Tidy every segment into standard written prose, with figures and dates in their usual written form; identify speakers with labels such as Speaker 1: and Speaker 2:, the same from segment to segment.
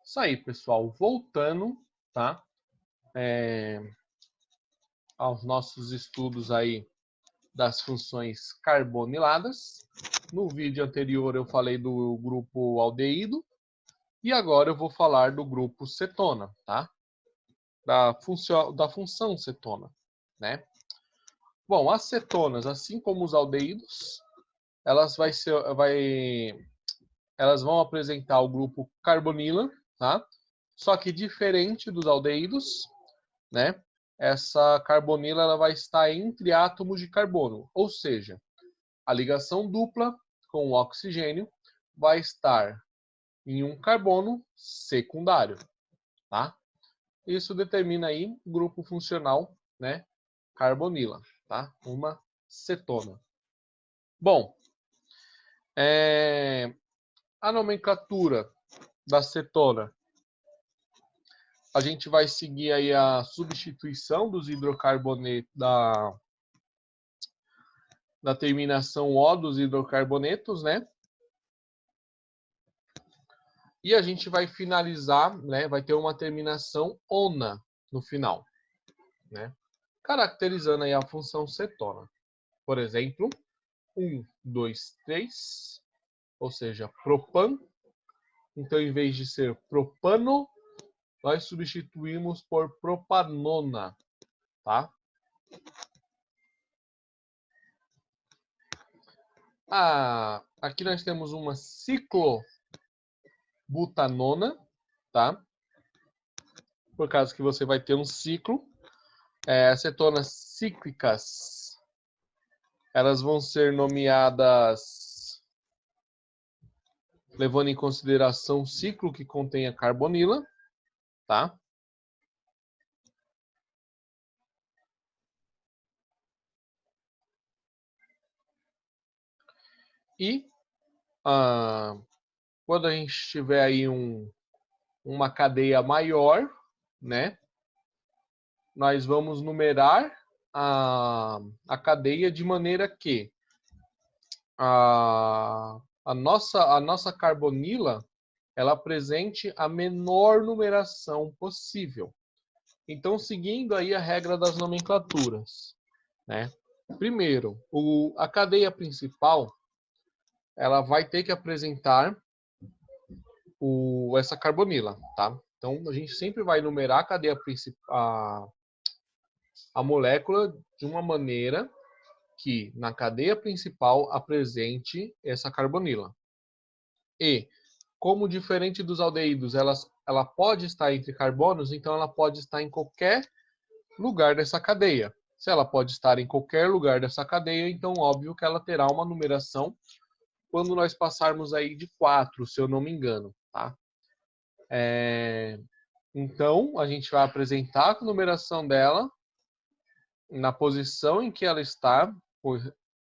Speaker 1: Isso aí, pessoal. Voltando, tá? Aos nossos estudos aí das funções carboniladas. No vídeo anterior eu falei do grupo aldeído e agora eu vou falar do grupo cetona, tá? Da função cetona, né? Bom, as cetonas, assim como os aldeídos, elas vão apresentar o grupo carbonila, tá? Só que diferente dos aldeídos, né? Essa carbonila ela vai estar entre átomos de carbono, ou seja, a ligação dupla com o oxigênio vai estar em um carbono secundário, tá? Isso determina aí o grupo funcional, né? Carbonila, tá? Uma cetona. Bom, a nomenclatura da cetona, a gente vai seguir aí a substituição dos hidrocarbonetos da terminação O dos hidrocarbonetos, né? E a gente vai finalizar, né? Vai ter uma terminação ona no final, né? Caracterizando aí a função cetona. Por exemplo, 1, 2, 3, ou seja, propan. Então, em vez de ser propano, nós substituímos por propanona, tá? Aqui nós temos uma ciclobutanona, tá? Por causa que você vai ter um ciclo. Cetonas cíclicas, elas vão ser nomeadas levando em consideração o ciclo que contém a carbonila, tá? E quando a gente tiver aí uma cadeia maior, né? Nós vamos numerar a cadeia de maneira que a nossa carbonila ela apresente a menor numeração possível. Então, seguindo aí a regra das nomenclaturas, né? Primeiro, a cadeia principal ela vai ter que apresentar essa carbonila, tá? Então, a gente sempre vai numerar a cadeia principal, a molécula de uma maneira que na cadeia principal apresente essa carbonila. E, como diferente dos aldeídos, ela pode estar entre carbonos, então ela pode estar em qualquer lugar dessa cadeia. Se ela pode estar em qualquer lugar dessa cadeia, então óbvio que ela terá uma numeração quando nós passarmos aí de 4, se eu não me engano, tá? Então, a gente vai apresentar a numeração dela na posição em que ela está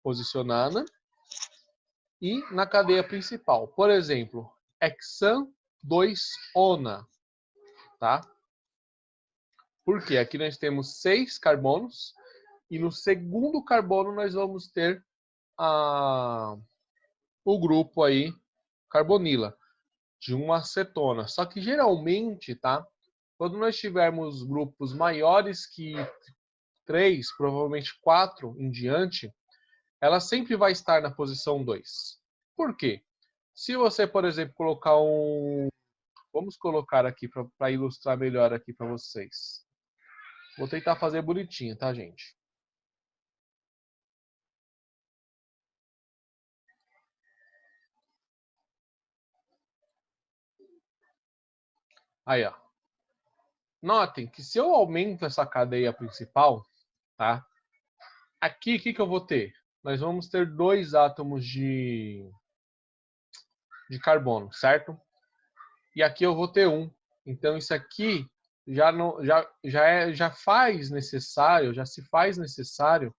Speaker 1: posicionada e na cadeia principal. Por exemplo, hexan 2-ona, tá? Porque aqui nós temos 6 carbonos e no segundo carbono nós vamos ter o grupo aí carbonila de uma cetona. Só que geralmente, tá? Quando nós tivermos grupos maiores que 3, provavelmente 4 em diante, ela sempre vai estar na posição 2. Por quê? Se você, por exemplo, colocar vamos colocar aqui para ilustrar melhor aqui para vocês. Vou tentar fazer bonitinho, tá, gente? Aí, ó. Notem que se eu aumento essa cadeia principal, tá? Aqui, o que eu vou ter? Nós vamos ter 2 átomos de carbono, certo? E aqui eu vou ter 1. Então, isso aqui já se faz necessário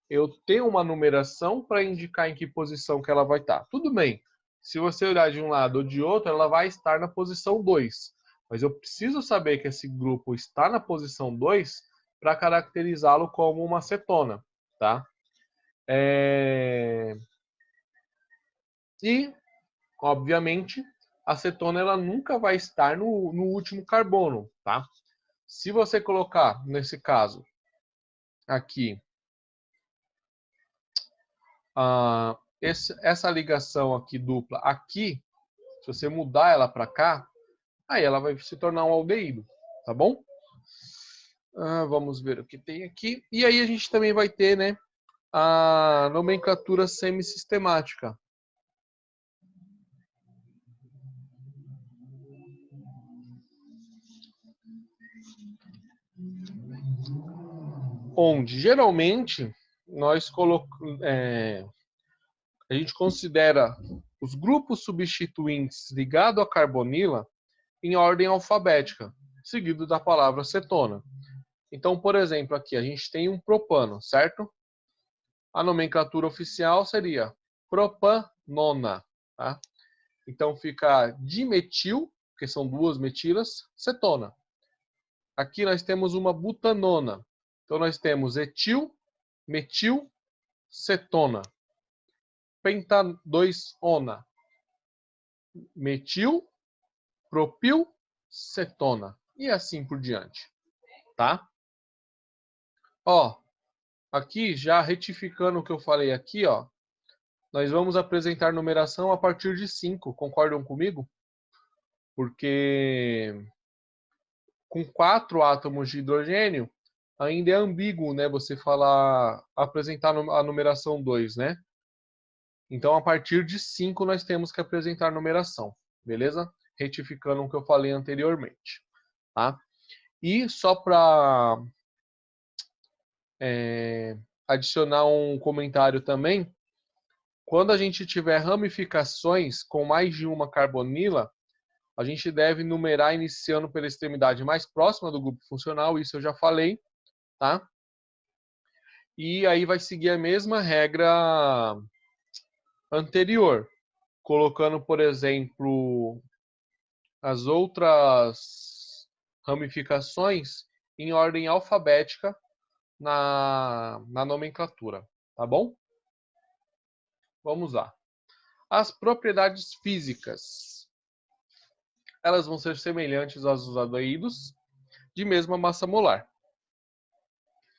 Speaker 1: eu ter uma numeração para indicar em que posição que ela vai estar. Tudo bem, se você olhar de um lado ou de outro, ela vai estar na posição 2. Mas eu preciso saber que esse grupo está na posição 2 para caracterizá-lo como uma cetona, tá? E, obviamente, a cetona ela nunca vai estar no último carbono, tá? Se você colocar, nesse caso, aqui, essa ligação aqui dupla aqui, se você mudar ela para cá, aí ela vai se tornar um aldeído, tá bom? Vamos ver o que tem aqui. E aí a gente também vai ter, né, a nomenclatura semissistemática. Onde geralmente nós a gente considera os grupos substituintes ligados à carbonila em ordem alfabética, seguido da palavra cetona. Então, por exemplo, aqui a gente tem um propano, certo? A nomenclatura oficial seria propanona, tá? Então fica dimetil, que são duas metilas, cetona. Aqui nós temos uma butanona. Então nós temos etil, metil, cetona. Penta 2-ona. Metil, propil, cetona. E assim por diante, tá? Ó, aqui já retificando o que eu falei aqui, ó, nós vamos apresentar numeração a partir de 5, concordam comigo? Porque com 4 átomos de hidrogênio, ainda é ambíguo, né, você apresentar a numeração 2, né? Então, a partir de 5, nós temos que apresentar numeração, beleza? Retificando o que eu falei anteriormente, tá? E só para adicionar um comentário também, quando a gente tiver ramificações com mais de uma carbonila, a gente deve numerar iniciando pela extremidade mais próxima do grupo funcional, isso eu já falei, tá? E aí vai seguir a mesma regra anterior, colocando, por exemplo, as outras ramificações em ordem alfabética na nomenclatura, tá bom? Vamos lá. As propriedades físicas. Elas vão ser semelhantes às dos aldeídos, de mesma massa molar,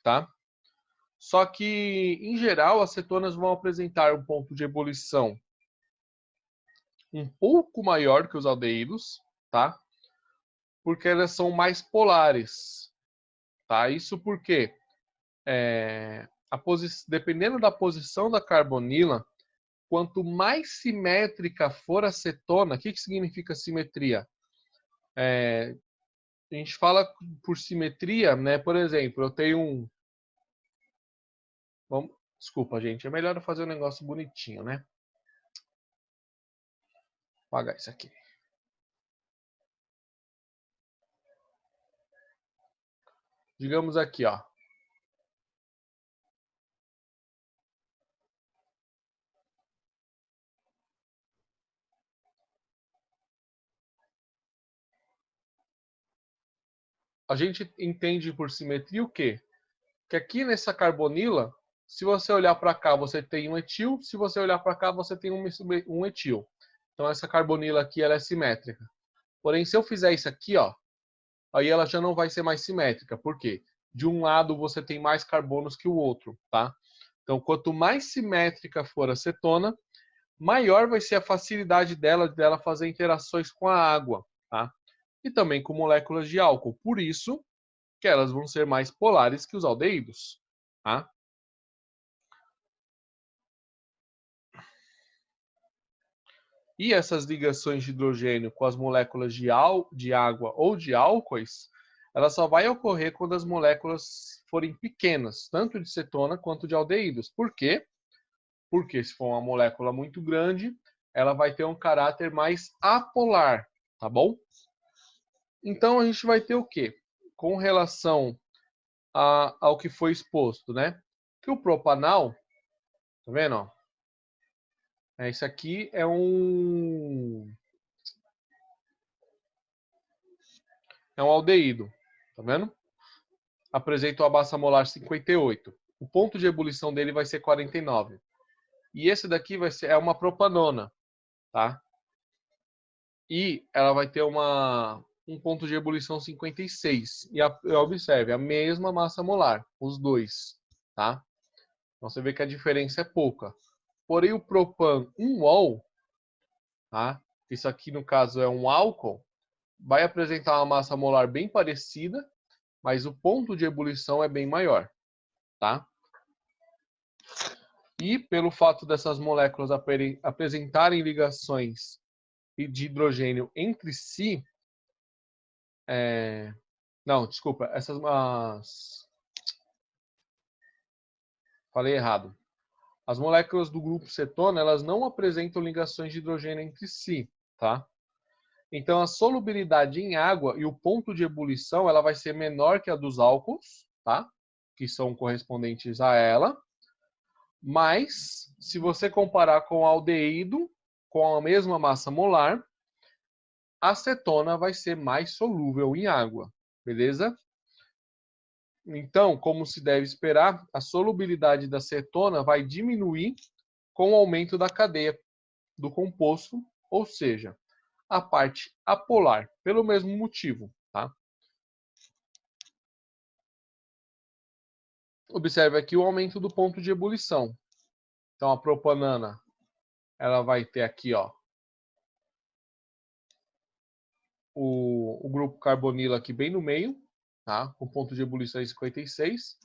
Speaker 1: tá? Só que, em geral, as cetonas vão apresentar um ponto de ebulição um pouco maior que os aldeídos, tá? Porque elas são mais polares, tá? Isso porque, dependendo da posição da carbonila, quanto mais simétrica for a cetona, o que significa simetria? A gente fala por simetria, né? Por exemplo, eu tenho um... Desculpa, gente. É melhor eu fazer um negócio bonitinho, né? Vou apagar isso aqui. Digamos aqui, ó. A gente entende por simetria o quê? Que aqui nessa carbonila, se você olhar para cá, você tem um etil. Se você olhar para cá, você tem um etil. Então essa carbonila aqui ela é simétrica. Porém, se eu fizer isso aqui, ó, aí ela já não vai ser mais simétrica. Por quê? De um lado você tem mais carbonos que o outro, tá? Então, quanto mais simétrica for a cetona, maior vai ser a facilidade dela fazer interações com a água, tá? E também com moléculas de álcool. Por isso que elas vão ser mais polares que os aldeídos, tá? E essas ligações de hidrogênio com as moléculas de água ou de álcoois, ela só vai ocorrer quando as moléculas forem pequenas, tanto de cetona quanto de aldeídos. Por quê? Porque se for uma molécula muito grande, ela vai ter um caráter mais apolar, tá bom? Então a gente vai ter o quê? Com relação ao que foi exposto, né? Que o propanal, tá vendo? Ó? Isso aqui é um aldeído, tá vendo? Apresenta uma massa molar 58. O ponto de ebulição dele vai ser 49. E esse daqui é uma propanona, tá? E ela vai ter um ponto de ebulição 56. E observe, a mesma massa molar, os dois, tá? Então você vê que a diferença é pouca. Porém, o propan 1-ol, tá? Isso aqui no caso é um álcool, vai apresentar uma massa molar bem parecida, mas o ponto de ebulição é bem maior, tá? E pelo fato dessas moléculas apresentarem ligações de hidrogênio entre si, não, desculpa, falei errado. As moléculas do grupo cetona, elas não apresentam ligações de hidrogênio entre si, tá? Então a solubilidade em água e o ponto de ebulição, ela vai ser menor que a dos álcools, tá? Que são correspondentes a ela. Mas se você comparar com o aldeído, com a mesma massa molar, a cetona vai ser mais solúvel em água, beleza? Então, como se deve esperar, a solubilidade da cetona vai diminuir com o aumento da cadeia do composto, ou seja, a parte apolar, pelo mesmo motivo, tá? Observe aqui o aumento do ponto de ebulição. Então, a propanana, ela vai ter aqui, ó, o grupo carbonilo aqui bem no meio, tá? Com ponto de ebulição 56.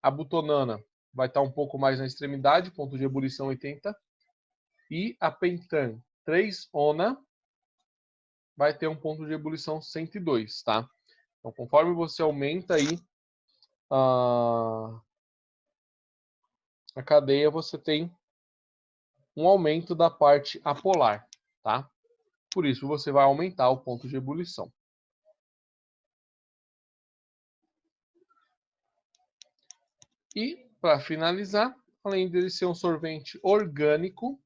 Speaker 1: A butonana vai estar um pouco mais na extremidade, ponto de ebulição 80. E a pentan 3-ona vai ter um ponto de ebulição 102, tá? Então, conforme você aumenta aí a cadeia, você tem um aumento da parte apolar, tá? Por isso, você vai aumentar o ponto de ebulição. E, para finalizar, além de ser um solvente orgânico,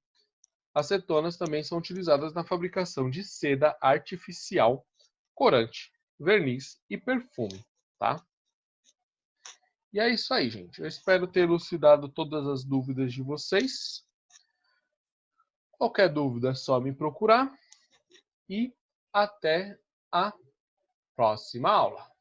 Speaker 1: as cetonas também são utilizadas na fabricação de seda artificial, corante, verniz e perfume, tá? E é isso aí, gente. Eu espero ter elucidado todas as dúvidas de vocês. Qualquer dúvida é só me procurar. E até a próxima aula.